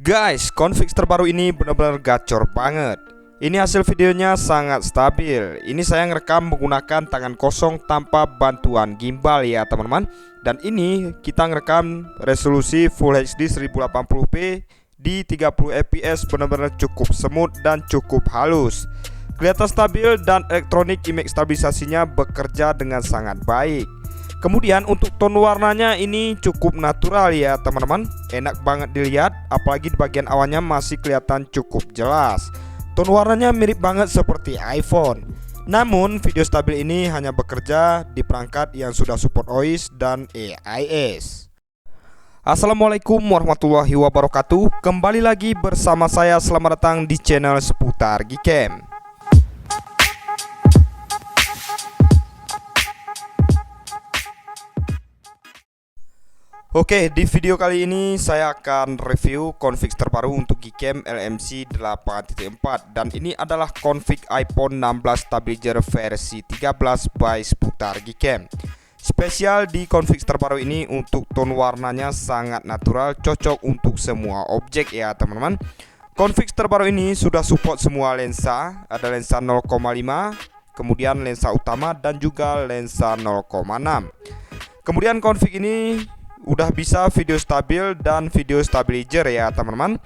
Guys, config terbaru ini benar-benar gacor banget. Ini hasil videonya sangat stabil. Ini saya ngerekam menggunakan tangan kosong tanpa bantuan gimbal ya teman-teman. Dan ini kita ngerekam resolusi Full HD 1080p di 30 fps, benar-benar cukup smooth dan cukup halus. Kelihatan stabil dan elektronik image stabilisasinya bekerja dengan sangat baik. Kemudian untuk tone warnanya ini cukup natural ya teman-teman. Enak banget dilihat, apalagi di bagian awannya masih kelihatan cukup jelas. Tone warnanya mirip banget seperti iPhone. Namun video stabil ini hanya bekerja di perangkat yang sudah support OIS dan AIS. Assalamualaikum warahmatullahi wabarakatuh. Kembali lagi bersama saya, selamat datang di channel seputar Gcam. Oke, di video kali ini saya akan review config terbaru untuk Gcam LMC 8.4. Dan ini adalah config iPhone 16 Stabilizer versi 13 by seputar Gcam. Spesial di config terbaru ini untuk tone warnanya sangat natural, cocok untuk semua objek ya teman-teman. Config terbaru ini sudah support semua lensa, ada lensa 0,5, kemudian lensa utama dan juga lensa 0,6. Kemudian config ini udah bisa video stabil dan video stabilizer ya teman-teman.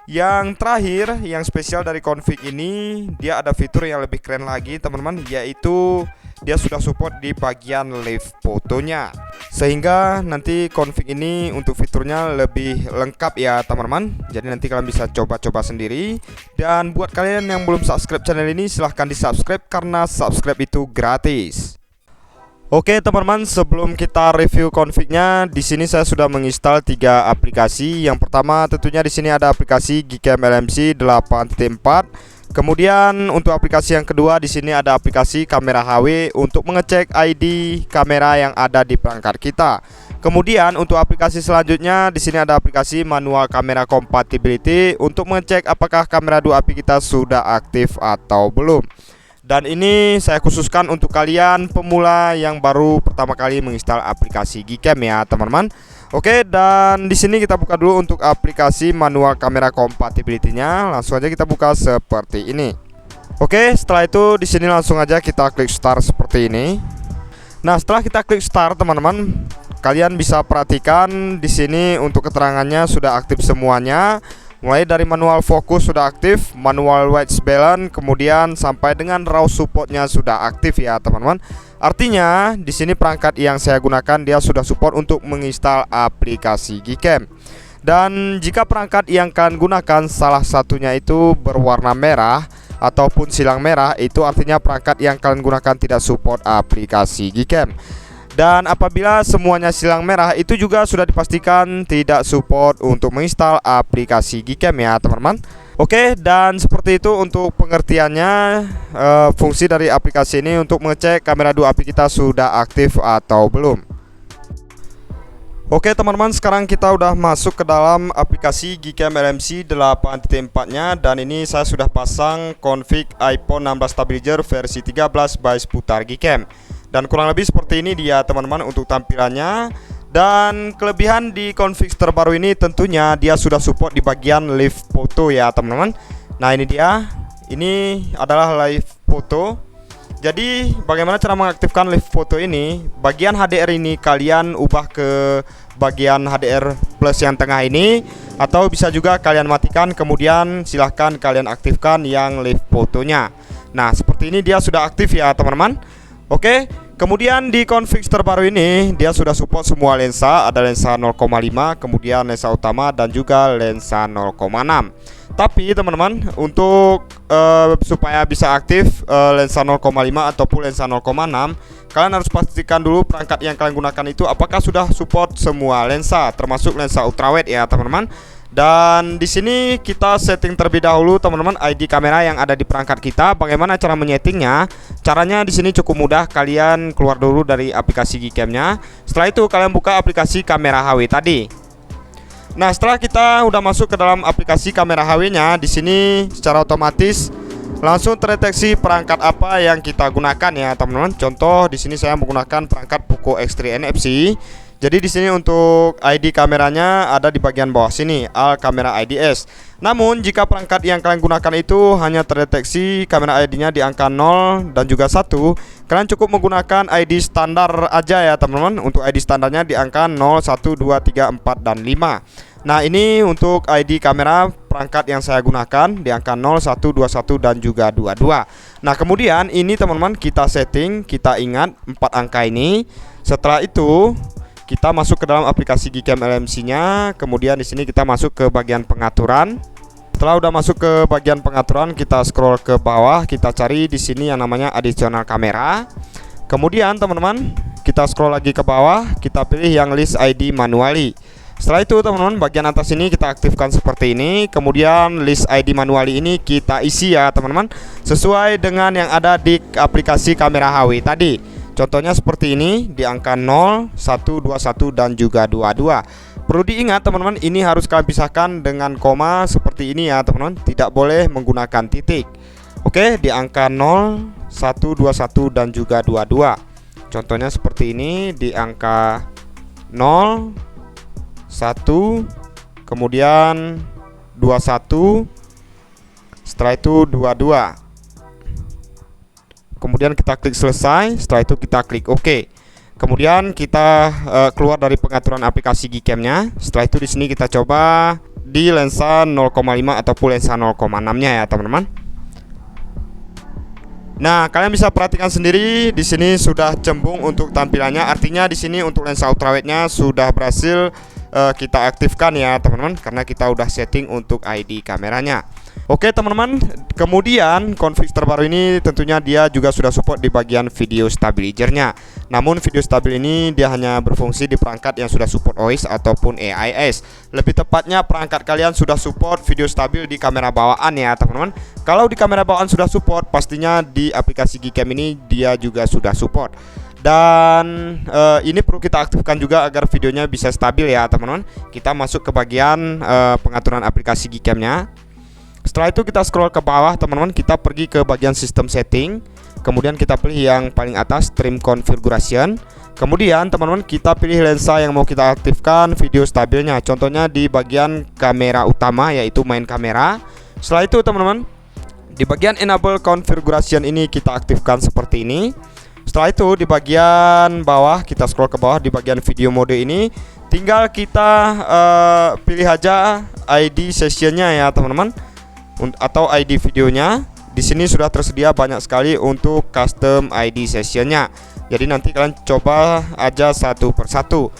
Yang terakhir, yang spesial dari config ini, dia ada fitur yang lebih keren lagi teman-teman, yaitu dia sudah support di bagian live fotonya. Sehingga nanti config ini untuk fiturnya lebih lengkap ya teman-teman. Jadi nanti kalian bisa coba-coba sendiri. Dan buat kalian yang belum subscribe channel ini, silahkan di subscribe karena subscribe itu gratis. Oke teman-teman, sebelum kita review confignya, di sini saya sudah menginstal 3 aplikasi. Yang pertama tentunya di sini ada aplikasi Gcam LMC 8.4. Kemudian untuk aplikasi yang kedua di sini ada aplikasi kamera HW untuk mengecek ID kamera yang ada di perangkat kita. Kemudian untuk aplikasi selanjutnya di sini ada aplikasi manual kamera compatibility untuk mengecek apakah kamera dua API kita sudah aktif atau belum. Dan ini saya khususkan untuk kalian pemula yang baru pertama kali menginstal aplikasi Gcam ya teman-teman. Oke, dan di sini kita buka dulu untuk aplikasi manual kamera compatibility-nya. Langsung aja kita buka seperti ini. Oke, setelah itu di sini langsung aja kita klik start seperti ini. Nah, setelah kita klik start teman-teman, kalian bisa perhatikan di sini untuk keterangannya sudah aktif semuanya. Mulai dari manual fokus sudah aktif, manual white balance, kemudian sampai dengan RAW supportnya sudah aktif ya teman-teman. Artinya di sini perangkat yang saya gunakan dia sudah support untuk menginstal aplikasi Gcam. Dan jika perangkat yang kalian gunakan salah satunya itu berwarna merah ataupun silang merah, itu artinya perangkat yang kalian gunakan tidak support aplikasi Gcam. Dan apabila semuanya silang merah, itu juga sudah dipastikan tidak support untuk menginstal aplikasi Gcam ya teman-teman. Oke, dan seperti itu untuk pengertiannya. Fungsi dari aplikasi ini untuk mengecek kamera dua API kita sudah aktif atau belum. Oke teman-teman, sekarang kita udah masuk ke dalam aplikasi Gcam LMC 8.4 nya. Dan ini saya sudah pasang config iPhone 16 Stabilizer versi 13 by seputar Gcam. Dan kurang lebih seperti ini dia teman-teman untuk tampilannya. Dan kelebihan di config terbaru ini tentunya dia sudah support di bagian live foto ya teman-teman. Nah ini dia, ini adalah live foto. Jadi bagaimana cara mengaktifkan live foto ini? Bagian HDR ini kalian ubah ke bagian HDR plus yang tengah ini, atau bisa juga kalian matikan, kemudian silahkan kalian aktifkan yang live fotonya. Nah seperti ini dia sudah aktif ya teman-teman. Oke, kemudian di config terbaru ini dia sudah support semua lensa, ada lensa 0,5, kemudian lensa utama dan juga lensa 0,6. Tapi teman-teman, untuk supaya bisa aktif lensa 0,5 ataupun lensa 0,6, kalian harus pastikan dulu perangkat yang kalian gunakan itu apakah sudah support semua lensa, termasuk lensa ultrawide ya teman-teman. Dan di sini kita setting terlebih dahulu teman-teman ID kamera yang ada di perangkat kita. Bagaimana cara menyetingnya? Caranya di sini cukup mudah. Kalian keluar dulu dari aplikasi Gcam-nya. Setelah itu kalian buka aplikasi kamera HW tadi. Nah, setelah kita udah masuk ke dalam aplikasi kamera HW-nya, di sini secara otomatis langsung terdeteksi perangkat apa yang kita gunakan ya teman-teman. Contoh di sini saya menggunakan perangkat Poco X3 NFC. Jadi di sini untuk ID kameranya ada di bagian bawah sini, All Camera IDs. Namun jika perangkat yang kalian gunakan itu hanya terdeteksi kamera ID-nya di angka 0 dan juga 1, kalian cukup menggunakan ID standar aja ya teman-teman. Untuk ID standarnya di angka 0, 1, 2, 3, 4, dan 5. Nah ini untuk ID kamera perangkat yang saya gunakan di angka 0, 1, 21, dan juga 22. Nah kemudian ini teman-teman kita setting, kita ingat 4 angka ini. Setelah itu kita masuk ke dalam aplikasi Gcam LMC nya. Kemudian di sini kita masuk ke bagian pengaturan. Setelah udah masuk ke bagian pengaturan, kita scroll ke bawah, kita cari di sini yang namanya additional kamera. Kemudian teman-teman, kita scroll lagi ke bawah, kita pilih yang list ID manually. Setelah itu teman-teman, bagian atas ini kita aktifkan seperti ini. Kemudian list ID manually ini kita isi ya teman-teman, sesuai dengan yang ada di aplikasi kamera HW tadi. Contohnya seperti ini di angka 0, 1, 21, dan juga 22. Perlu diingat teman-teman, ini harus kalian pisahkan dengan koma seperti ini ya teman-teman, tidak boleh menggunakan titik. Oke, di angka 0, 1, 21, dan juga 22. Contohnya seperti ini di angka 0, 1, kemudian 21, setelah itu 22. Kemudian kita klik selesai, setelah itu kita klik OK. Kemudian kita keluar dari pengaturan aplikasi Gcam-nya. Setelah itu di sini kita coba di lensa 0,5 ataupun lensa 0,6-nya ya teman-teman. Nah, kalian bisa perhatikan sendiri di sini sudah cembung untuk tampilannya. Artinya di sini untuk lensa ultrawide-nya sudah berhasil kita aktifkan ya teman-teman, karena kita udah setting untuk ID kameranya. Oke teman-teman, kemudian config terbaru ini tentunya dia juga sudah support di bagian video stabilizer-nya. Namun video stabil ini dia hanya berfungsi di perangkat yang sudah support OIS ataupun AIS. Lebih tepatnya perangkat kalian sudah support video stabil di kamera bawaan ya teman-teman. Kalau di kamera bawaan sudah support, pastinya di aplikasi Gcam ini dia juga sudah support. Dan ini perlu kita aktifkan juga agar videonya bisa stabil ya teman-teman. Kita masuk ke bagian pengaturan aplikasi Gcam-nya. Setelah itu kita scroll ke bawah teman-teman, kita pergi ke bagian sistem setting. Kemudian kita pilih yang paling atas trim configuration. Kemudian teman-teman kita pilih lensa yang mau kita aktifkan video stabilnya. Contohnya di bagian kamera utama, yaitu main kamera. Setelah itu teman-teman, di bagian enable configuration ini kita aktifkan seperti ini. Setelah itu di bagian bawah kita scroll ke bawah, di bagian video mode ini tinggal kita pilih aja ID sessionnya ya teman-teman, atau ID videonya. Di sini sudah tersedia banyak sekali untuk custom ID sessionnya. Jadi nanti kalian coba aja satu persatu.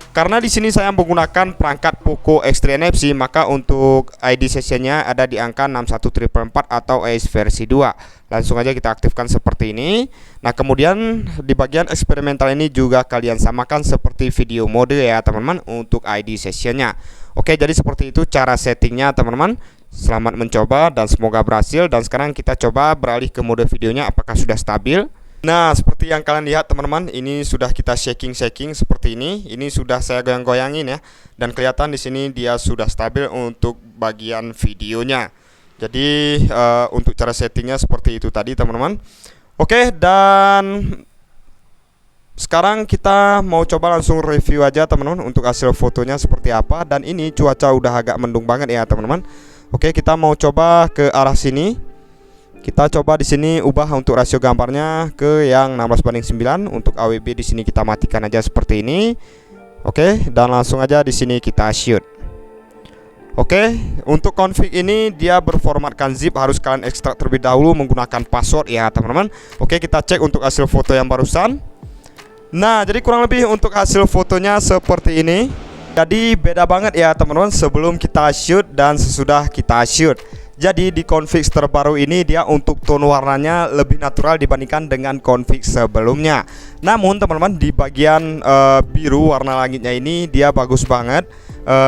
Karena di sini saya menggunakan perangkat Poco X3 NFC, maka untuk ID sessionnya ada di angka 61444 atau AIS versi 2. Langsung aja kita aktifkan seperti ini. Nah kemudian di bagian eksperimental ini juga kalian samakan seperti video mode ya teman-teman untuk ID sessionnya. Oke, jadi seperti itu cara settingnya teman-teman. Selamat mencoba dan semoga berhasil. Dan sekarang kita coba beralih ke mode videonya, apakah sudah stabil. Nah seperti yang kalian lihat teman-teman, ini sudah kita shaking seperti ini. Ini sudah saya goyang-goyangin ya, dan kelihatan di sini dia sudah stabil untuk bagian videonya. Jadi untuk cara settingnya seperti itu tadi teman-teman. Oke, dan sekarang kita mau coba langsung review aja teman-teman untuk hasil fotonya seperti apa. Dan ini cuaca udah agak mendung banget ya teman-teman. Oke, kita mau coba ke arah sini. Kita coba di sini ubah untuk rasio gambarnya ke yang 16:9. Untuk AWB di sini kita matikan aja seperti ini. Oke, dan langsung aja di sini kita shoot. Oke, untuk config ini dia berformatkan zip, harus kalian ekstrak terlebih dahulu menggunakan password ya teman-teman. Oke, kita cek untuk hasil foto yang barusan. Nah, jadi kurang lebih untuk hasil fotonya seperti ini. Jadi beda banget ya teman-teman, sebelum kita shoot dan sesudah kita shoot. Jadi di config terbaru ini dia untuk tone warnanya lebih natural dibandingkan dengan config sebelumnya. Namun teman-teman di bagian biru warna langitnya ini dia bagus banget,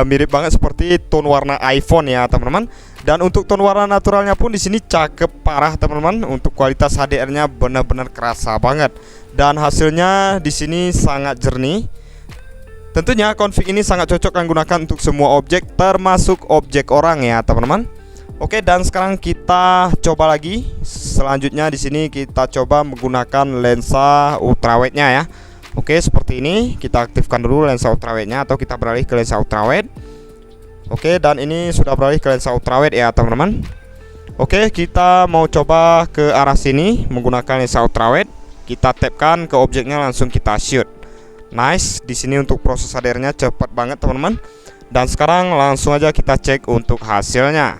mirip banget seperti tone warna iPhone ya teman-teman. Dan untuk tone warna naturalnya pun di sini cakep parah teman-teman. Untuk kualitas HDR-nya benar-benar kerasa banget. Dan hasilnya di sini sangat jernih. Tentunya config ini sangat cocok kalian gunakan untuk semua objek, termasuk objek orang ya teman-teman. Oke, dan sekarang kita coba lagi. Selanjutnya di sini kita coba menggunakan lensa ultrawide-nya ya. Oke, seperti ini. Kita aktifkan dulu lensa ultrawide-nya atau kita beralih ke lensa ultrawide. Oke, dan ini sudah beralih ke lensa ultrawide ya teman-teman. Oke, kita mau coba ke arah sini menggunakan lensa ultrawide. Kita tapkan ke objeknya, langsung kita shoot. Nice, di sini untuk proses HDR-nya cepat banget teman-teman. Dan sekarang langsung aja kita cek untuk hasilnya.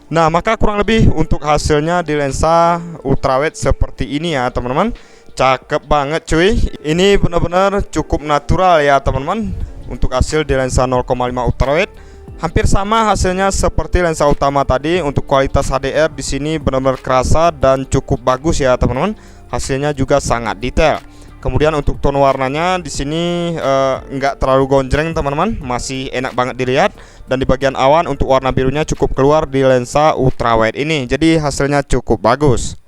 Nah, maka kurang lebih untuk hasilnya di lensa ultrawide seperti ini ya teman-teman. Cakep banget cuy. Ini benar-benar cukup natural ya teman-teman. Untuk hasil di lensa 0,5 ultrawide hampir sama hasilnya seperti lensa utama tadi. Untuk kualitas HDR di sini benar-benar kerasa dan cukup bagus ya teman-teman. Hasilnya juga sangat detail. Kemudian untuk tone warnanya di sini nggak terlalu gonjreng teman-teman, masih enak banget dilihat. Dan di bagian awan untuk warna birunya cukup keluar di lensa ultrawide ini. Jadi hasilnya cukup bagus.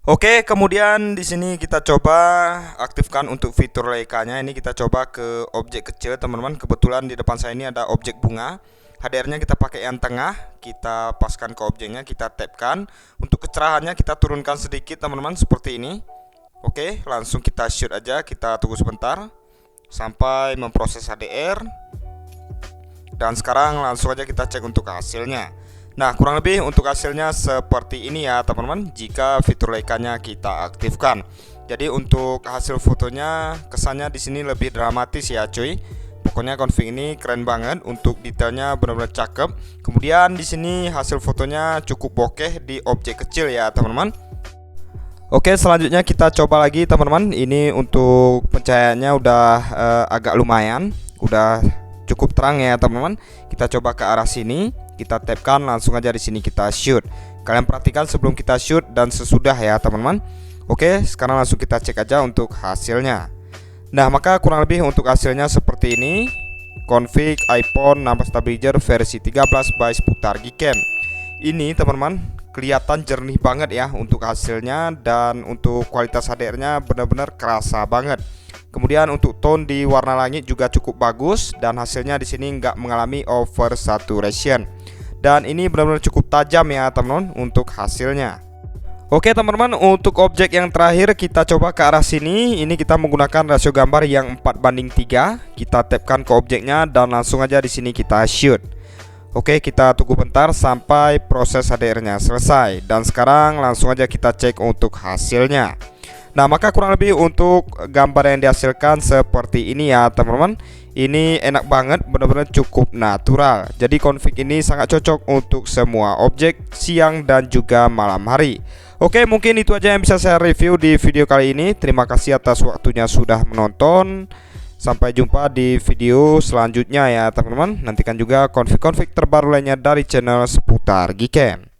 Oke, kemudian di sini kita coba aktifkan untuk fitur Leica-nya. Ini kita coba ke objek kecil teman-teman. Kebetulan di depan saya ini ada objek bunga. HDR-nya kita pakai yang tengah, kita paskan ke objeknya, kita tapkan. Untuk kecerahannya kita turunkan sedikit teman-teman seperti ini. Oke, langsung kita shoot aja, kita tunggu sebentar sampai memproses HDR. Dan sekarang langsung aja kita cek untuk hasilnya. Nah, kurang lebih untuk hasilnya seperti ini ya teman-teman, jika fitur Leica-nya kita aktifkan. Jadi untuk hasil fotonya kesannya di sini lebih dramatis ya cuy. Pokoknya config ini keren banget, untuk detailnya benar-benar cakep. Kemudian di sini hasil fotonya cukup bokeh di objek kecil ya teman-teman. Oke, selanjutnya kita coba lagi teman-teman. Ini untuk pencahayaannya udah agak lumayan, udah cukup terang ya teman-teman. Kita coba ke arah sini, kita tapkan, langsung aja di sini kita shoot. Kalian perhatikan sebelum kita shoot dan sesudah ya teman-teman. Oke, sekarang langsung kita cek aja untuk hasilnya. Nah, maka kurang lebih untuk hasilnya seperti ini. Config iPhone 16 stabilizer versi 13 by Sputar Gcam. Ini teman-teman kelihatan jernih banget ya untuk hasilnya, dan untuk kualitas HDR-nya benar-benar kerasa banget. Kemudian untuk tone di warna langit juga cukup bagus, dan hasilnya di sini nggak mengalami over saturation. Dan ini benar-benar cukup tajam ya teman-teman untuk hasilnya. Oke teman-teman, untuk objek yang terakhir kita coba ke arah sini. Ini kita menggunakan rasio gambar yang 4:3. Kita tapkan ke objeknya dan langsung aja di sini kita shoot. Oke, kita tunggu bentar sampai proses HDR-nya selesai. Dan sekarang langsung aja kita cek untuk hasilnya. Nah, maka kurang lebih untuk gambar yang dihasilkan seperti ini ya teman-teman. Ini enak banget, benar-benar cukup natural. Jadi config ini sangat cocok untuk semua objek siang dan juga malam hari. Oke, mungkin itu aja yang bisa saya review di video kali ini. Terima kasih atas waktunya sudah menonton. Sampai jumpa di video selanjutnya ya teman-teman. Nantikan juga config-config terbaru lainnya dari channel Seputar Gcam.